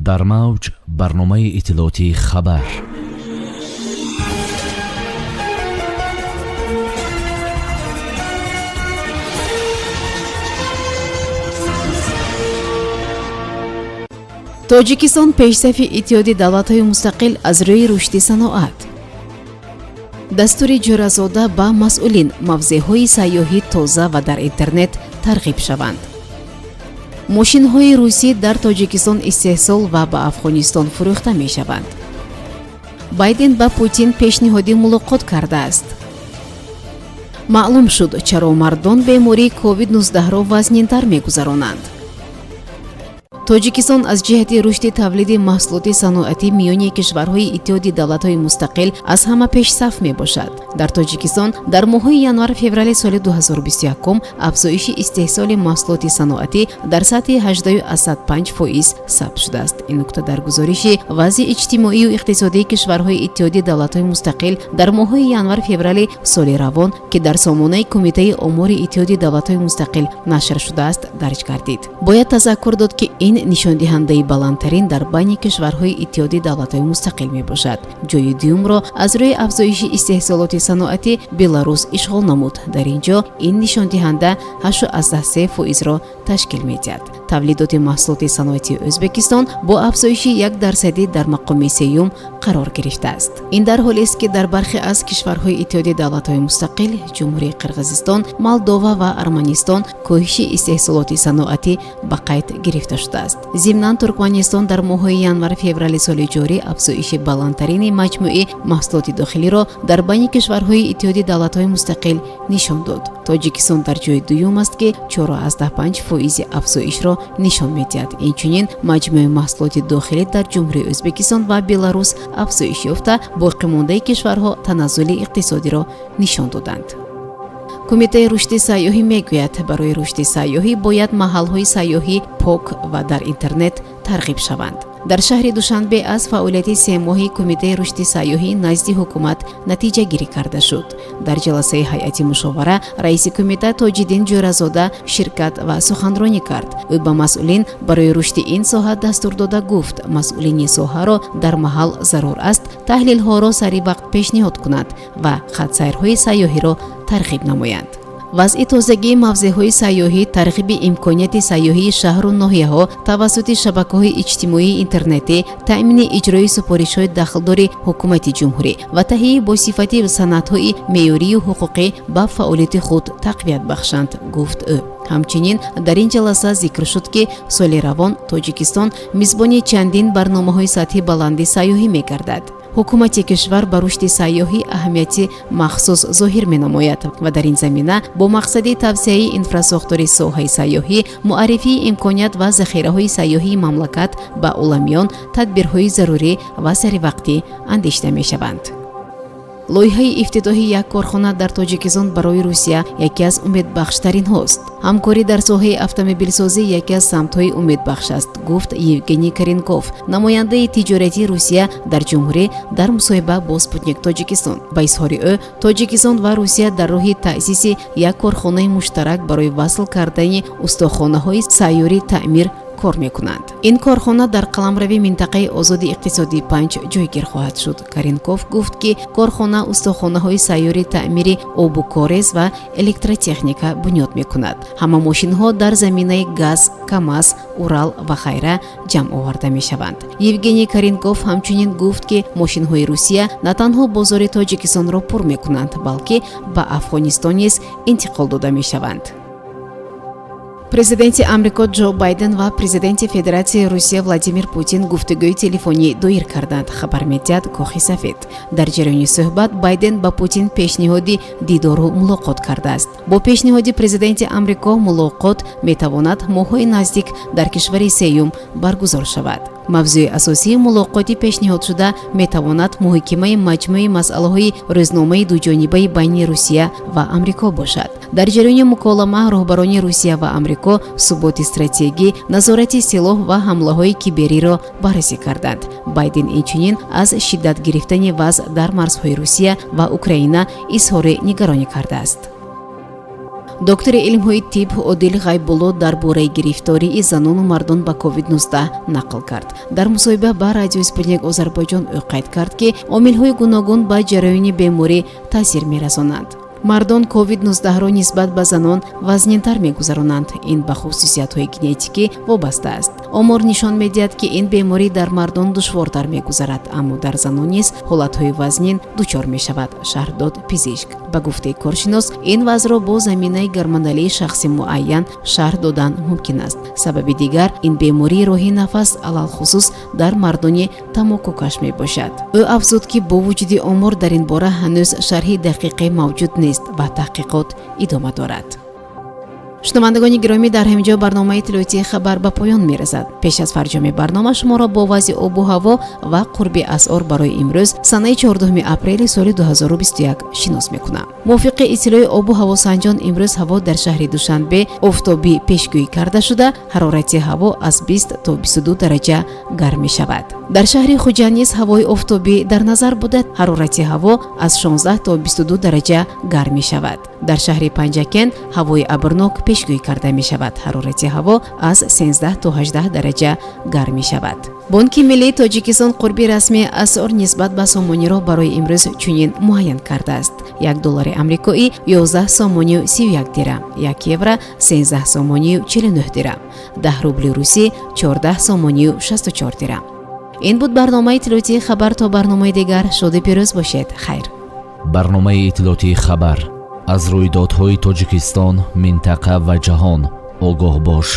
дар мавҷ барномаи иттилоотии хабар. Тоҷикистон пешсафи иттиҳоди давлатҳои мустақил аз рӯи рушди саноат. Дастури Ҷӯразода ба масъулин мавзеъҳои сайёҳӣ тоза ва дар интернет тарғиб шаванд. Мошинҳои русӣ дар Тоҷикистон истеҳсол ва ба Афғонистон фурӯхта мешаванд. Байден ба Путин пешниҳоди мулоқот кардааст. Маълум шуд, чаро мардон бемории COVID-19-ро вазнинтар мегузаронанд. Тоҷикистон аз ҷиҳати рушди тавлиди маҳсулоти саноатӣ миёни кишварҳои иттиҳоди давлатҳои мустақил аз ҳама пешсаф мебошад. Дар Тоҷикистон дар моҳҳои январ-феврали соли 2021 афзоиши истеҳсоли маҳсулоти саноатӣ дар сатҳи 18.5% сабт шудааст. Ин нукта дар гузориши вазъи иҷтимоию иқтисодии кишварҳои иттиҳоди давлатҳои мустақил дар моҳҳои январ-феврали соли равон ки дар сомонаи Кумитаи омори иттиҳоди давлатҳои мустақил нашр шудааст дарҷ гардид. Бояд тазаккур дод, ки ин нишондиҳандаи баландтарин дар байни кишварҳои иттиҳоди давлатҳои мустақил мебошад. ҷойи дуюмро аз рӯи афзоиши истеҳсолоти саноатӣ Беларус ишғол намуд. Дар ин ҷо ин нишондиҳанда 8.3%-ро ташкил медиҳад. тавлидоти маҳсулоти саноатии O'zbekiston бо афзоиши 1% дар мақоми сеюм қарор гирифтааст. Ин дар ҳолест, ки дар бархе аз кишварҳои иттиҳоди давлатҳои мустақил, ҷумҳурии Қирғизистон, Молдова ва Арманистон коҳиши истеҳсолоти саноатӣ ба қайд гирифта шудааст. Зимнан Туркманистон дар моҳҳои январ-феврали соли ҷорӣ афзоиши баландтарини маҷмӯи маҳсулоти дохилиро дар байни кишварҳои иттиҳоди давлатҳои мустақил нишон дод. Тоҷикистон дар ҷойи дуюм аст, ки 4.5% афзоишро нишон медиҳад. Инчунин маҷмӯи маҳсулоти дохилӣ дар ҷумҳурии O'zbekiston ва Беларус афзоиш ёфта, боқимондаи кишварҳо таназзули иқтисодиро нишон доданд. Кумитаи рушди сайёҳӣ мегӯяд, барои рушди сайёҳӣ бояд маҳалҳои сайёҳӣ пок ва дар интернет тарғиб шаванд. Дар шаҳри Душанбе аз фаъолияти 3 моҳи Кумитаи рушди сайёҳӣ назди ҳукумат натиҷагирӣ карда шуд. Дар ҷаласаи ҳайати мушовара раиси кумита Тоҷидин Ҷӯразода ширкат ва суханронӣ кард. ӯ ба масъулин барои рушди ин соҳа дастур дода гуфт, масъулини соҳаро дар маҳал зарур аст таҳлилҳоро сари вақт пешниҳод кунад ва хатсайрҳои сайёҳиро тарғиб намоянд. вазъи тозагии мавзеъҳои сайёҳӣ, тарғиби имконияти сайёҳии шаҳру ноҳияҳо тавассути шабакаҳои иҷтимоии интернетӣ, таъмини иҷрои супоришҳои дахлдори ҳукумати ҷумҳурӣ ва таҳияи босифати санадҳои меъёрию ҳуқуқӣ ба фаъолияти худ тақвият бахшанд, гуфт ӯ. ҳамчунин дар ин ҷаласа зикр шуд, ки соли равон Тоҷикистон мизбони чандин барномаҳои сатҳи баланди сайёҳӣ мегардад. ҳукумати кишвар ба рушди сайёҳӣ аҳамияти махсус зоҳир менамояд ва дар ин замина бо мақсади тавсеяи инфраструктури соҳаи сайёҳӣ, муаррифии имконият ва захираҳои сайёҳии мамлакат ба оламиён тадбирҳои зарурӣ ва саривақтӣ андешида мешаванд. лоиҳаи ифтитоҳи як корхона дар Тоҷикистон барои Русия яке аз умедбахштаринҳост. ҳамкорӣ дар соҳаи автомобилсозӣ яке аз самтҳои умедбахш аст, гуфт Евгений Коренков, намояндаи тиҷоратии Русия дар ҷумҳурӣ дар мусоҳиба бо Спутник Тоҷикистон. ба изҳори ӯ, Тоҷикистон ва Русия дар роҳи таъсиси як корхонаи муштарак барои васл кардани устохонаҳои сайёри таъмир кор мекунанд. ин корхона дар қаламрави минтақаи озоди иқтисодии 5 ҷойгир хоҳад шуд. Коренков гуфт, ки корхона устохонаҳои сайёри таъмири обу корез ва электротехника бунёд мекунад. ҳама мошинҳо дар заминаи газ, КамАЗ, Урал ва хайра ҷамъ оварда мешаванд. Евгений Коренков ҳамчунин гуфт, ки мошинҳои Русия на танҳо бозори Тоҷикистонро пур мекунанд, балки ба Афғонистон низ интиқол дода мешаванд. Президенти Амрико Ҷо Байден ва президенти Федератсияи Русия Владимир Путин гуфтугӯи телефонӣ доир карданд, хабар медиҳад Кохи Сафед. Дар ҷараёни суҳбат Байден ба Путин пешниҳоди дидору мулоқот кардааст. Бо пешниҳоди президенти Амрико мулоқот метавонад моҳҳои наздик дар кишвари сеюм баргузор шавад. мавзӯи асосии мулоқоти пешниҳодшуда метавонад муҳокимаи маҷмӯи масъалаҳои рӯзномаи дуҷонибаи байни Русия ва Амрико бошад. Дар ҷараёни муколама роҳбарони Русия ва Амрико суботи стратегӣ, назорати силоҳ ва ҳамлаҳои кибериро баррасӣ карданд. Байден инчунин аз шиддат гирифтани вазъ дар марзҳои Русия ва Украина изҳори нигаронӣ кардааст. доктори илмҳои тиб Одил Ғайбулло дар бораи гирифтории занону мардон ба COVID-19 нақл кард. дар мусоҳиба ба радиои Спутник Озарбойҷон ӯ қайд кард ки омилҳои гуногун ба ҷараёни беморӣ таъсир мерасонанд. мардон COVID-19-ро нисбат ба занон вазнинтар мегузаронанд. ин ба хусусиятҳои генетикӣ вобаста аст. омор нишон медиҳад ки ин беморӣ дар мардон душвортар мегузарад, аммо дар занон низ ҳолатҳои вазнин дучор мешавад, шарҳ дод пизишк. ба гуфтаи коршинос, ин вазъро бо заминаи гормоналии шахси муайян шарҳ додан мумкин аст. сабаби дигар, ин бемории роҳи нафас алалхусус дар мардони тамококаш мебошад. ӯ афзуд ки бо вуҷуди омор дар ин бора ҳанӯз шарҳи дақиқе мавҷуд нест ва таҳқиқот идома дорад. шунавандагони гиромӣ, дар ҳаминҷо барномаи иттилоотии хабар ба поён мерасад. пеш аз фарҷоми барнома шуморо бо вазъи обу ҳаво ва қурби асъор барои имрӯз санаи 14 апрели соли 2021 шинос мекунам. мувофиқи иттилои обу ҳавосанҷон, имрӯз ҳаво дар шаҳри Душанбе офтобӣ пешгӯӣ карда шуда, ҳарорати ҳаво аз 20 то 22 дараҷа гарм мешавад. дар шаҳри Хуҷанд низ ҳавои офтобӣ дар назар буда, ҳарорати ҳаво аз 16 то 22 дараҷа гарм мешавад. дар шаҳри Панҷакен ҳавои абрнок пешгӯӣ карда мешавад. ҳарорати ҳаво аз 13 то 18 дараҷа гарм мешавад. бонки миллии Тоҷикистон қурби расмии асъор нисбат ба сомониро барои имрӯз чунин муайян кардааст. $1 амрикоӣ 11 сомонию 31 дирам, 1 евро 13 сомонию 49 дирам, 10 рубли русӣ 14 сомонию 64 дирам. ин буд барномаи иттилоотии хабар. то барномаи дигар, шоду пирӯз бошед. хайр. барномаи иттилоотии хабар аз рӯйдодҳои Тоҷикистон, минтақа ва ҷаҳон огоҳ бош.